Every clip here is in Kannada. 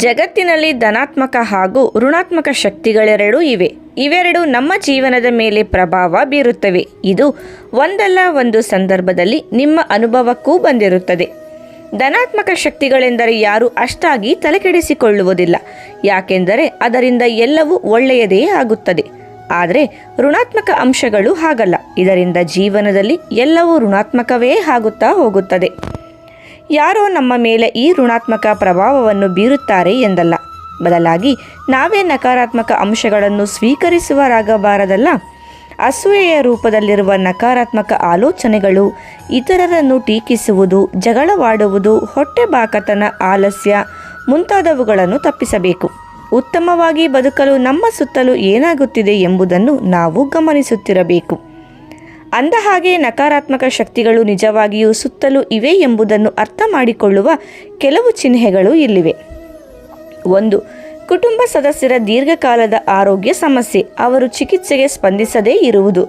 ಜಗತ್ತಿನಲ್ಲಿ ಧನಾತ್ಮಕ ಹಾಗೂ ಋಣಾತ್ಮಕ ಶಕ್ತಿಗಳೆರಡೂ ಇವೆ. ಇವೆರಡು ನಮ್ಮ ಜೀವನದ ಮೇಲೆ ಪ್ರಭಾವ ಬೀರುತ್ತವೆ. ಇದು ಒಂದಲ್ಲ ಒಂದು ಸಂದರ್ಭದಲ್ಲಿ ನಿಮ್ಮ ಅನುಭವಕ್ಕೂ ಬಂದಿರುತ್ತದೆ. ಧನಾತ್ಮಕ ಶಕ್ತಿಗಳೆಂದರೆ ಯಾರೂ ಅಷ್ಟಾಗಿ ತಲೆಕೆಡಿಸಿಕೊಳ್ಳುವುದಿಲ್ಲ, ಯಾಕೆಂದರೆ ಅದರಿಂದ ಎಲ್ಲವೂ ಒಳ್ಳೆಯದೇ ಆಗುತ್ತದೆ. ಆದರೆ ಋಣಾತ್ಮಕ ಅಂಶಗಳು ಹಾಗಲ್ಲ. ಇದರಿಂದ ಜೀವನದಲ್ಲಿ ಎಲ್ಲವೂ ಋಣಾತ್ಮಕವೇ ಆಗುತ್ತಾ ಹೋಗುತ್ತದೆ. ಯಾರೋ ನಮ್ಮ ಮೇಲೆ ಈ ಋಣಾತ್ಮಕ ಪ್ರಭಾವವನ್ನು ಬೀರುತ್ತಾರೆ ಎಂದಲ್ಲ, ಬದಲಾಗಿ ನಾವೇ ನಕಾರಾತ್ಮಕ ಅಂಶಗಳನ್ನು ಸ್ವೀಕರಿಸುವರಾಗಬಾರದಲ್ಲ. ಅಸೂಯೆಯ ರೂಪದಲ್ಲಿರುವ ನಕಾರಾತ್ಮಕ ಆಲೋಚನೆಗಳು, ಇತರರನ್ನು ಟೀಕಿಸುವುದು, ಜಗಳವಾಡುವುದು, ಹೊಟ್ಟೆಬಾಕತನ, ಆಲಸ್ಯ ಮುಂತಾದವುಗಳನ್ನು ತಪ್ಪಿಸಬೇಕು. ಉತ್ತಮವಾಗಿ ಬದುಕಲು ನಮ್ಮ ಸುತ್ತಲೂ ಏನಾಗುತ್ತಿದೆ ಎಂಬುದನ್ನು ನಾವು ಗಮನಿಸುತ್ತಿರಬೇಕು. ಅಂದಹಾಗೆ ನಕಾರಾತ್ಮಕ ಶಕ್ತಿಗಳು ನಿಜವಾಗಿಯೂ ಸುತ್ತಲೂ ಇವೆ ಎಂಬುದನ್ನು ಅರ್ಥ ಮಾಡಿಕೊಳ್ಳುವ ಕೆಲವು ಚಿಹ್ನೆಗಳು ಇಲ್ಲಿವೆ. 1. ಕುಟುಂಬ ಸದಸ್ಯರ ದೀರ್ಘಕಾಲದ ಆರೋಗ್ಯ ಸಮಸ್ಯೆ. ಅವರು ಚಿಕಿತ್ಸೆಗೆ ಸ್ಪಂದಿಸದೇ ಇರುವುದು.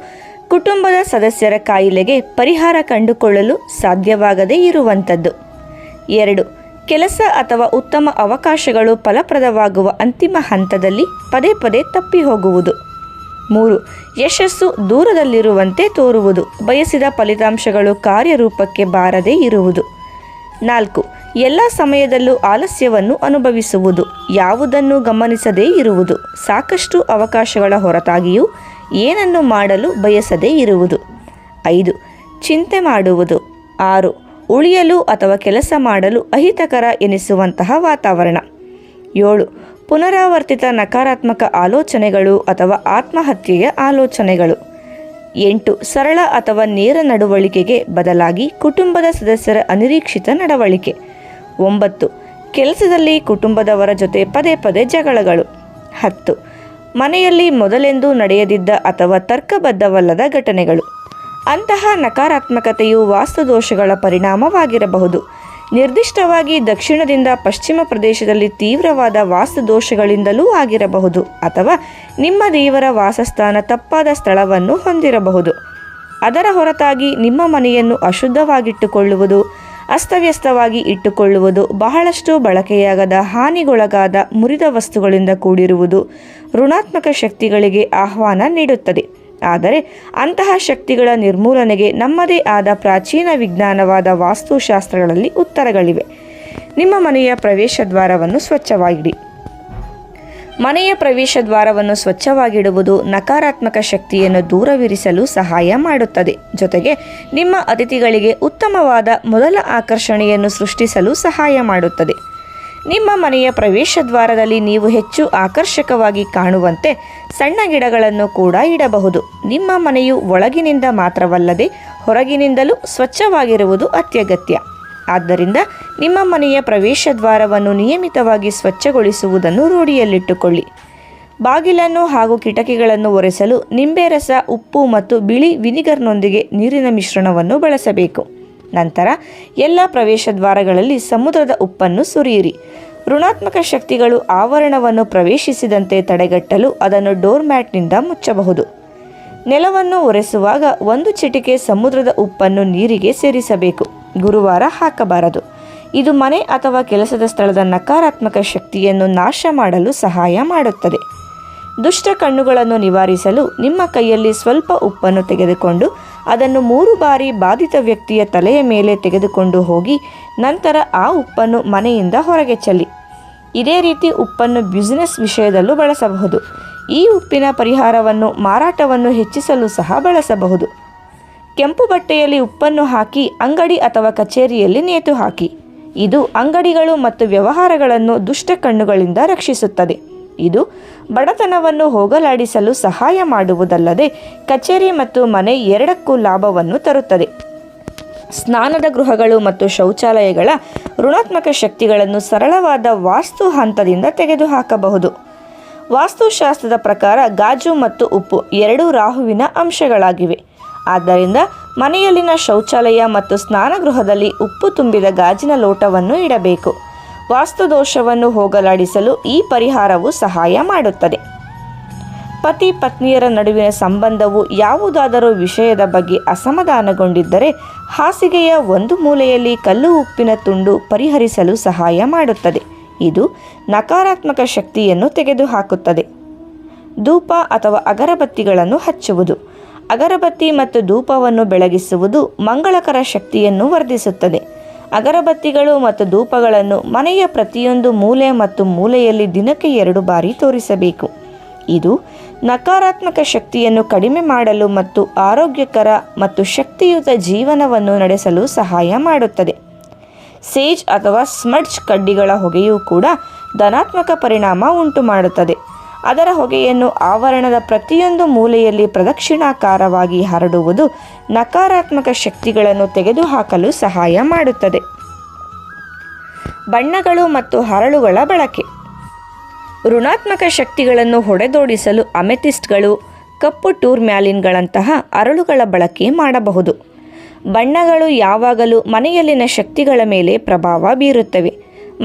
ಕುಟುಂಬದ ಸದಸ್ಯರ ಕಾಯಿಲೆಗೆ ಪರಿಹಾರ ಕಂಡುಕೊಳ್ಳಲು ಸಾಧ್ಯವಾಗದೇ ಇರುವಂಥದ್ದು. 2. ಕೆಲಸ ಅಥವಾ ಉತ್ತಮ ಅವಕಾಶಗಳು ಫಲಪ್ರದವಾಗುವ ಅಂತಿಮ ಹಂತದಲ್ಲಿ ಪದೇ ಪದೇ ತಪ್ಪಿ ಹೋಗುವುದು. 3. ಯಶಸ್ಸು ದೂರದಲ್ಲಿರುವಂತೆ ತೋರುವುದು. ಬಯಸಿದ ಫಲಿತಾಂಶಗಳು ಕಾರ್ಯರೂಪಕ್ಕೆ ಬಾರದೇ ಇರುವುದು. 4. ಎಲ್ಲ ಸಮಯದಲ್ಲೂ ಆಲಸ್ಯವನ್ನು ಅನುಭವಿಸುವುದು. ಯಾವುದನ್ನು ಗಮನಿಸದೇ ಇರುವುದು. ಸಾಕಷ್ಟು ಅವಕಾಶಗಳ ಹೊರತಾಗಿಯೂ ಏನನ್ನು ಮಾಡಲು ಬಯಸದೇ ಇರುವುದು. 5. ಚಿಂತೆ ಮಾಡುವುದು. 6. ಉಳಿಯಲು ಅಥವಾ ಕೆಲಸ ಮಾಡಲು ಅಹಿತಕರ ಎನಿಸುವಂತಹ ವಾತಾವರಣ. 7. ಪುನರಾವರ್ತಿತ ನಕಾರಾತ್ಮಕ ಆಲೋಚನೆಗಳು ಅಥವಾ ಆತ್ಮಹತ್ಯೆಯ ಆಲೋಚನೆಗಳು. 8. ಸರಳ ಅಥವಾ ನೇರ ನಡವಳಿಕೆಗೆ ಬದಲಾಗಿ ಕುಟುಂಬದ ಸದಸ್ಯರ ಅನಿರೀಕ್ಷಿತ ನಡವಳಿಕೆ. 9. ಕೆಲಸದಲ್ಲಿ ಕುಟುಂಬದವರ ಜೊತೆ ಪದೇ ಪದೇ ಜಗಳಗಳು. 10. ಮನೆಯಲ್ಲಿ ಮೊದಲೆಂದೂ ನಡೆಯದಿದ್ದ ಅಥವಾ ತರ್ಕಬದ್ಧವಲ್ಲದ ಘಟನೆಗಳು. ಅಂತಹ ನಕಾರಾತ್ಮಕತೆಯು ವಾಸ್ತುದೋಷಗಳ ಪರಿಣಾಮವಾಗಿರಬಹುದು. ನಿರ್ದಿಷ್ಟವಾಗಿ ದಕ್ಷಿಣದಿಂದ ಪಶ್ಚಿಮ ಪ್ರದೇಶದಲ್ಲಿ ತೀವ್ರವಾದ ವಾಸ್ತುದೋಷಗಳಿಂದಲೂ ಆಗಿರಬಹುದು, ಅಥವಾ ನಿಮ್ಮ ದೇವರ ವಾಸಸ್ಥಾನ ತಪ್ಪಾದ ಸ್ಥಳವನ್ನು ಹೊಂದಿರಬಹುದು. ಅದರ ಹೊರತಾಗಿ ನಿಮ್ಮ ಮನೆಯನ್ನು ಅಶುದ್ಧವಾಗಿಟ್ಟುಕೊಳ್ಳುವುದು, ಅಸ್ತವ್ಯಸ್ತವಾಗಿ ಇಟ್ಟುಕೊಳ್ಳುವುದು, ಬಹಳಷ್ಟು ಬಳಕೆಯಾಗದ, ಹಾನಿಗೊಳಗಾದ, ಮುರಿದ ವಸ್ತುಗಳಿಂದ ಕೂಡಿರುವುದು ಋಣಾತ್ಮಕ ಶಕ್ತಿಗಳಿಗೆ ಆಹ್ವಾನ ನೀಡುತ್ತದೆ. ಆದರೆ ಅಂತಹ ಶಕ್ತಿಗಳ ನಿರ್ಮೂಲನೆಗೆ ನಮ್ಮದೇ ಆದ ಪ್ರಾಚೀನ ವಿಜ್ಞಾನವಾದ ವಾಸ್ತುಶಾಸ್ತ್ರಗಳಲ್ಲಿ ಉತ್ತರಗಳಿವೆ. ನಿಮ್ಮ ಮನೆಯ ಪ್ರವೇಶ ದ್ವಾರವನ್ನು ಸ್ವಚ್ಛವಾಗಿಡಿ. ಮನೆಯ ಪ್ರವೇಶ ದ್ವಾರವನ್ನು ಸ್ವಚ್ಛವಾಗಿಡುವುದು ನಕಾರಾತ್ಮಕ ಶಕ್ತಿಯನ್ನು ದೂರವಿರಿಸಲು ಸಹಾಯ ಮಾಡುತ್ತದೆ. ಜೊತೆಗೆ ನಿಮ್ಮ ಅತಿಥಿಗಳಿಗೆ ಉತ್ತಮವಾದ ಮೊದಲ ಆಕರ್ಷಣೆಯನ್ನು ಸೃಷ್ಟಿಸಲು ಸಹಾಯ ಮಾಡುತ್ತದೆ. ನಿಮ್ಮ ಮನೆಯ ಪ್ರವೇಶ ದ್ವಾರದಲ್ಲಿ ನೀವು ಹೆಚ್ಚು ಆಕರ್ಷಕವಾಗಿ ಕಾಣುವಂತೆ ಸಣ್ಣ ಗಿಡಗಳನ್ನು ಕೂಡ ಇಡಬಹುದು. ನಿಮ್ಮ ಮನೆಯು ಒಳಗಿನಿಂದ ಮಾತ್ರವಲ್ಲದೆ ಹೊರಗಿನಿಂದಲೂ ಸ್ವಚ್ಛವಾಗಿರುವುದು ಅತ್ಯಗತ್ಯ. ಆದ್ದರಿಂದ ನಿಮ್ಮ ಮನೆಯ ಪ್ರವೇಶ ದ್ವಾರವನ್ನು ನಿಯಮಿತವಾಗಿ ಸ್ವಚ್ಛಗೊಳಿಸುವುದನ್ನು ರೂಢಿಯಲ್ಲಿಟ್ಟುಕೊಳ್ಳಿ. ಬಾಗಿಲನ್ನು ಹಾಗೂ ಕಿಟಕಿಗಳನ್ನು ಒರೆಸಲು ನಿಂಬೆ ರಸ, ಉಪ್ಪು ಮತ್ತು ಬಿಳಿ ವಿನಿಗರ್ನೊಂದಿಗೆ ನೀರಿನ ಮಿಶ್ರಣವನ್ನು ಬಳಸಬೇಕು. ನಂತರ ಎಲ್ಲ ಪ್ರವೇಶ ದ್ವಾರಗಳಲ್ಲಿ ಸಮುದ್ರದ ಉಪ್ಪನ್ನು ಸುರಿಯಿರಿ. ಋಣಾತ್ಮಕ ಶಕ್ತಿಗಳು ಆವರಣವನ್ನು ಪ್ರವೇಶಿಸಿದಂತೆ ತಡೆಗಟ್ಟಲು ಅದನ್ನು ಡೋರ್ ಮ್ಯಾಟ್ನಿಂದ ಮುಚ್ಚಬಹುದು. ನೆಲವನ್ನು ಒರೆಸುವಾಗ 1 ಚಿಟಿಕೆ ಸಮುದ್ರದ ಉಪ್ಪನ್ನು ನೀರಿಗೆ ಸೇರಿಸಬೇಕು. ಗುರುವಾರ ಹಾಕಬಾರದು. ಇದು ಮನೆ ಅಥವಾ ಕೆಲಸದ ಸ್ಥಳದ ನಕಾರಾತ್ಮಕ ಶಕ್ತಿಯನ್ನು ನಾಶ ಮಾಡಲು ಸಹಾಯ ಮಾಡುತ್ತದೆ. ದುಷ್ಟ ಕಣ್ಣುಗಳನ್ನು ನಿವಾರಿಸಲು ನಿಮ್ಮ ಕೈಯಲ್ಲಿ ಸ್ವಲ್ಪ ಉಪ್ಪನ್ನು ತೆಗೆದುಕೊಂಡು ಅದನ್ನು 3 ಬಾರಿ ಬಾಧಿತ ವ್ಯಕ್ತಿಯ ತಲೆಯ ಮೇಲೆ ತೆಗೆದುಕೊಂಡು ಹೋಗಿ ನಂತರ ಆ ಉಪ್ಪನ್ನು ಮನೆಯಿಂದ ಹೊರಗೆ ಚೆಲ್ಲಿ. ಇದೇ ರೀತಿ ಉಪ್ಪನ್ನು ಬಿಸಿನೆಸ್ ವಿಷಯದಲ್ಲೂ ಬಳಸಬಹುದು. ಈ ಉಪ್ಪಿನ ಪರಿಹಾರವನ್ನು ಮಾರಾಟವನ್ನು ಹೆಚ್ಚಿಸಲು ಸಹ ಬಳಸಬಹುದು. ಕೆಂಪು ಬಟ್ಟೆಯಲ್ಲಿ ಉಪ್ಪನ್ನು ಹಾಕಿ ಅಂಗಡಿ ಅಥವಾ ಕಚೇರಿಯಲ್ಲಿ ನೇತು ಹಾಕಿ. ಇದು ಅಂಗಡಿಗಳು ಮತ್ತು ವ್ಯವಹಾರಗಳನ್ನು ದುಷ್ಟ ಕಣ್ಣುಗಳಿಂದ ರಕ್ಷಿಸುತ್ತದೆ. ಇದು ಬಡತನವನ್ನು ಹೋಗಲಾಡಿಸಲು ಸಹಾಯ ಮಾಡುವುದಲ್ಲದೆ ಕಚೇರಿ ಮತ್ತು ಮನೆ ಎರಡಕ್ಕೂ ಲಾಭವನ್ನು ತರುತ್ತದೆ. ಸ್ನಾನದ ಗೃಹಗಳು ಮತ್ತು ಶೌಚಾಲಯಗಳ ಋಣಾತ್ಮಕ ಶಕ್ತಿಗಳನ್ನು ಸರಳವಾದ ವಾಸ್ತು ಹಂತದಿಂದ ತೆಗೆದುಹಾಕಬಹುದು. ವಾಸ್ತುಶಾಸ್ತ್ರದ ಪ್ರಕಾರ ಗಾಜು ಮತ್ತು ಉಪ್ಪು ಎರಡೂ ರಾಹುವಿನ ಅಂಶಗಳಾಗಿವೆ. ಆದ್ದರಿಂದ ಮನೆಯಲ್ಲಿನ ಶೌಚಾಲಯ ಮತ್ತು ಸ್ನಾನಗೃಹದಲ್ಲಿ ಉಪ್ಪು ತುಂಬಿದ ಗಾಜಿನ ಲೋಟವನ್ನು ಇಡಬೇಕು. ವಾಸ್ತುದೋಷವನ್ನು ಹೋಗಲಾಡಿಸಲು ಈ ಪರಿಹಾರವು ಸಹಾಯ ಮಾಡುತ್ತದೆ. ಪತಿ ಪತ್ನಿಯರ ನಡುವಿನ ಸಂಬಂಧವು ಯಾವುದಾದರೂ ವಿಷಯದ ಬಗ್ಗೆ ಅಸಮಾಧಾನಗೊಂಡಿದ್ದರೆ ಹಾಸಿಗೆಯ ಒಂದು ಮೂಲೆಯಲ್ಲಿ ಕಲ್ಲು ಉಪ್ಪಿನ ತುಂಡು ಪರಿಹರಿಸಲು ಸಹಾಯ ಮಾಡುತ್ತದೆ. ಇದು ನಕಾರಾತ್ಮಕ ಶಕ್ತಿಯನ್ನು ತೆಗೆದುಹಾಕುತ್ತದೆ. ಧೂಪ ಅಥವಾ ಅಗರಬತ್ತಿಗಳನ್ನು ಹಚ್ಚುವುದು. ಅಗರಬತ್ತಿ ಮತ್ತು ಧೂಪವನ್ನು ಬೆಳಗಿಸುವುದು ಮಂಗಳಕರ ಶಕ್ತಿಯನ್ನು ವರ್ಧಿಸುತ್ತದೆ. ಅಗರಬತ್ತಿಗಳು ಮತ್ತು ಧೂಪಗಳನ್ನು ಮನೆಯ ಪ್ರತಿಯೊಂದು ಮೂಲೆ ಮತ್ತು ಮೂಲೆಯಲ್ಲಿ ದಿನಕ್ಕೆ 2 ಬಾರಿ ತೋರಿಸಬೇಕು. ಇದು ನಕಾರಾತ್ಮಕ ಶಕ್ತಿಯನ್ನು ಕಡಿಮೆ ಮಾಡಲು ಮತ್ತು ಆರೋಗ್ಯಕರ ಮತ್ತು ಶಕ್ತಿಯುತ ಜೀವನವನ್ನು ನಡೆಸಲು ಸಹಾಯ ಮಾಡುತ್ತದೆ. ಸೇಜ್ ಅಥವಾ ಸ್ಮಡ್ಜ್ ಕಡ್ಡಿಗಳ ಹೊಗೆಯೂ ಕೂಡ ಧನಾತ್ಮಕ ಪರಿಣಾಮ ಉಂಟು ಮಾಡುತ್ತದೆ. ಅದರ ಹೊಗೆಯನ್ನು ಆವರಣದ ಪ್ರತಿಯೊಂದು ಮೂಲೆಯಲ್ಲಿ ಪ್ರದಕ್ಷಿಣಾಕಾರವಾಗಿ ಹರಡುವುದು ನಕಾರಾತ್ಮಕ ಶಕ್ತಿಗಳನ್ನು ತೆಗೆದುಹಾಕಲು ಸಹಾಯ ಮಾಡುತ್ತದೆ. ಬಣ್ಣಗಳು ಮತ್ತು ಹರಳುಗಳ ಬಳಕೆ. ಋಣಾತ್ಮಕ ಶಕ್ತಿಗಳನ್ನು ಹೊಡೆದೋಡಿಸಲು ಅಮೆಥಿಸ್ಟ್ಗಳು, ಕಪ್ಪು ಟೂರ್ಮ್ಯಾಲಿನ್ಗಳಂತಹ ಅರಳುಗಳ ಬಳಕೆ ಮಾಡಬಹುದು. ಬಣ್ಣಗಳು ಯಾವಾಗಲೂ ಮನೆಯಲ್ಲಿನ ಶಕ್ತಿಗಳ ಮೇಲೆ ಪ್ರಭಾವ ಬೀರುತ್ತವೆ.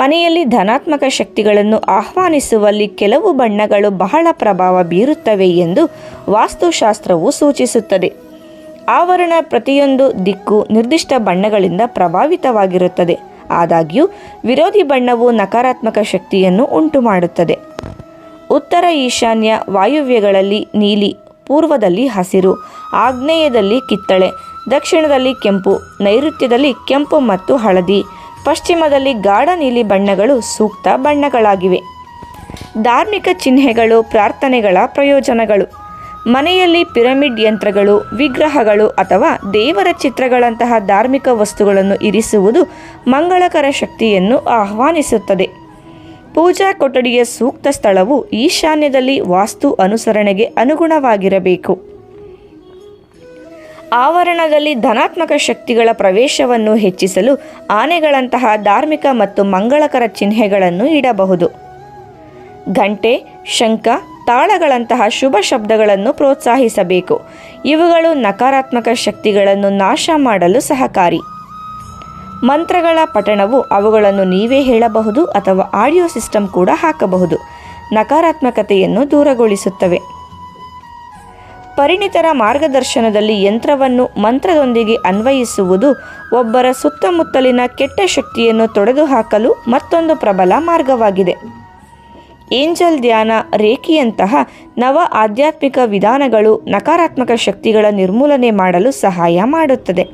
ಮನೆಯಲ್ಲಿ ಧನಾತ್ಮಕ ಶಕ್ತಿಗಳನ್ನು ಆಹ್ವಾನಿಸುವಲ್ಲಿ ಕೆಲವು ಬಣ್ಣಗಳು ಬಹಳ ಪ್ರಭಾವ ಬೀರುತ್ತವೆ ಎಂದು ವಾಸ್ತುಶಾಸ್ತ್ರವು ಸೂಚಿಸುತ್ತದೆ. ಆವರಣ ಪ್ರತಿಯೊಂದು ದಿಕ್ಕು ನಿರ್ದಿಷ್ಟ ಬಣ್ಣಗಳಿಂದ ಪ್ರಭಾವಿತವಾಗಿರುತ್ತದೆ. ಆದಾಗ್ಯೂ ವಿರೋಧಿ ಬಣ್ಣವು ನಕಾರಾತ್ಮಕ ಶಕ್ತಿಯನ್ನು ಉಂಟುಮಾಡುತ್ತದೆ. ಉತ್ತರ ಈಶಾನ್ಯ ವಾಯುವ್ಯಗಳಲ್ಲಿ ನೀಲಿ, ಪೂರ್ವದಲ್ಲಿ ಹಸಿರು, ಆಗ್ನೇಯದಲ್ಲಿ ಕಿತ್ತಳೆ, ದಕ್ಷಿಣದಲ್ಲಿ ಕೆಂಪು, ನೈಋತ್ಯದಲ್ಲಿ ಕೆಂಪು ಮತ್ತು ಹಳದಿ, ಪಶ್ಚಿಮದಲ್ಲಿ ಗಾಢ ನೀಲಿ ಬಣ್ಣಗಳು ಸೂಕ್ತ ಬಣ್ಣಗಳಾಗಿವೆ. ಧಾರ್ಮಿಕ ಚಿಹ್ನೆಗಳು, ಪ್ರಾರ್ಥನೆಗಳ ಪ್ರಯೋಜನಗಳು. ಮನೆಯಲ್ಲಿ ಪಿರಮಿಡ್ ಯಂತ್ರಗಳು, ವಿಗ್ರಹಗಳು ಅಥವಾ ದೇವರ ಚಿತ್ರಗಳಂತಹ ಧಾರ್ಮಿಕ ವಸ್ತುಗಳನ್ನು ಇರಿಸುವುದು ಮಂಗಳಕರ ಶಕ್ತಿಯನ್ನು ಆಹ್ವಾನಿಸುತ್ತದೆ. ಪೂಜಾ ಕೊಠಡಿಯ ಸೂಕ್ತ ಸ್ಥಳವು ಈಶಾನ್ಯದಲ್ಲಿ ವಾಸ್ತು ಅನುಸರಣೆಗೆ ಅನುಗುಣವಾಗಿರಬೇಕು. ಆವರಣದಲ್ಲಿ ಧನಾತ್ಮಕ ಶಕ್ತಿಗಳ ಪ್ರವೇಶವನ್ನು ಹೆಚ್ಚಿಸಲು ಆನೆಗಳಂತಹ ಧಾರ್ಮಿಕ ಮತ್ತು ಮಂಗಳಕರ ಚಿಹ್ನೆಗಳನ್ನು ಇಡಬಹುದು. ಘಂಟೆ, ಶಂಖ, ತಾಳಗಳಂತಹ ಶುಭ ಶಬ್ದಗಳನ್ನು ಪ್ರೋತ್ಸಾಹಿಸಬೇಕು. ಇವುಗಳು ನಕಾರಾತ್ಮಕ ಶಕ್ತಿಗಳನ್ನು ನಾಶ ಮಾಡಲು ಸಹಕಾರಿ. ಮಂತ್ರಗಳ ಪಠಣವು ಅವುಗಳನ್ನು ನೀವೇ ಹೇಳಬಹುದು ಅಥವಾ ಆಡಿಯೋ ಸಿಸ್ಟಮ್ ಕೂಡ ಹಾಕಬಹುದು. ನಕಾರಾತ್ಮಕತೆಯನ್ನು ದೂರಗೊಳಿಸುತ್ತವೆ. ಪರಿಣಿತರ ಮಾರ್ಗದರ್ಶನದಲ್ಲಿ ಯಂತ್ರವನ್ನು ಮಂತ್ರದೊಂದಿಗೆ ಅನ್ವಯಿಸುವುದು ಒಬ್ಬರ ಸುತ್ತಮುತ್ತಲಿನ ಕೆಟ್ಟ ಶಕ್ತಿಯನ್ನು ತೊಡೆದುಹಾಕಲು ಮತ್ತೊಂದು ಪ್ರಬಲ ಮಾರ್ಗವಾಗಿದೆ. ಏಂಜಲ್ ಧ್ಯಾನ, ರೇಖಿಯಂತಹ ನವ ಆಧ್ಯಾತ್ಮಿಕ ವಿಧಾನಗಳು ನಕಾರಾತ್ಮಕ ಶಕ್ತಿಗಳ ನಿರ್ಮೂಲನೆ ಮಾಡಲು ಸಹಾಯ ಮಾಡುತ್ತದೆ.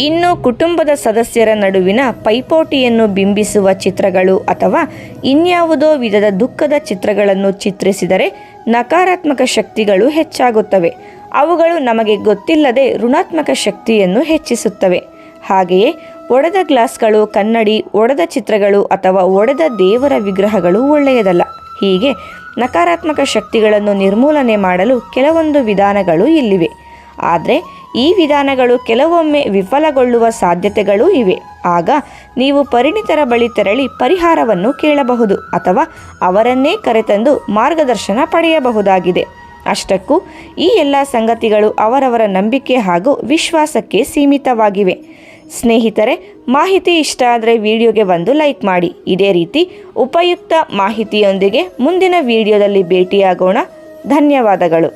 ಇನ್ನು ಕುಟುಂಬದ ಸದಸ್ಯರ ನಡುವಿನ ಪೈಪೋಟಿಯನ್ನು ಬಿಂಬಿಸುವ ಚಿತ್ರಗಳು ಅಥವಾ ಇನ್ಯಾವುದೋ ವಿಧದ ದುಃಖದ ಚಿತ್ರಗಳನ್ನು ಚಿತ್ರಿಸಿದರೆ ನಕಾರಾತ್ಮಕ ಶಕ್ತಿಗಳು ಹೆಚ್ಚಾಗುತ್ತವೆ. ಅವುಗಳು ನಮಗೆ ಗೊತ್ತಿಲ್ಲದೆ ಋಣಾತ್ಮಕ ಶಕ್ತಿಯನ್ನು ಹೆಚ್ಚಿಸುತ್ತವೆ. ಹಾಗೆಯೇ ಒಡೆದ ಗ್ಲಾಸ್ಗಳು, ಕನ್ನಡಿ, ಒಡೆದ ಚಿತ್ರಗಳು ಅಥವಾ ಒಡೆದ ದೇವರ ವಿಗ್ರಹಗಳು ಒಳ್ಳೆಯದಲ್ಲ. ಹೀಗೆ ನಕಾರಾತ್ಮಕ ಶಕ್ತಿಗಳನ್ನು ನಿರ್ಮೂಲನೆ ಮಾಡಲು ಕೆಲವೊಂದು ವಿಧಾನಗಳು ಇಲ್ಲಿವೆ. ಆದರೆ ಈ ವಿಧಾನಗಳು ಕೆಲವೊಮ್ಮೆ ವಿಫಲಗೊಳ್ಳುವ ಸಾಧ್ಯತೆಗಳೂ ಇವೆ. ಆಗ ನೀವು ಪರಿಣಿತರ ಬಳಿ ತೆರಳಿ ಪರಿಹಾರವನ್ನು ಕೇಳಬಹುದು ಅಥವಾ ಅವರನ್ನೇ ಕರೆತಂದು ಮಾರ್ಗದರ್ಶನ ಪಡೆಯಬಹುದಾಗಿದೆ. ಅಷ್ಟಕ್ಕೂ ಈ ಎಲ್ಲ ಸಂಗತಿಗಳು ಅವರವರ ನಂಬಿಕೆ ಹಾಗೂ ವಿಶ್ವಾಸಕ್ಕೆ ಸೀಮಿತವಾಗಿವೆ. ಸ್ನೇಹಿತರೆ, ಮಾಹಿತಿ ಇಷ್ಟ ಆದರೆ ವಿಡಿಯೋಗೆ ಒಂದು ಲೈಕ್ ಮಾಡಿ. ಇದೇ ರೀತಿ ಉಪಯುಕ್ತ ಮಾಹಿತಿಯೊಂದಿಗೆ ಮುಂದಿನ ವಿಡಿಯೋದಲ್ಲಿ ಭೇಟಿಯಾಗೋಣ. ಧನ್ಯವಾದಗಳು.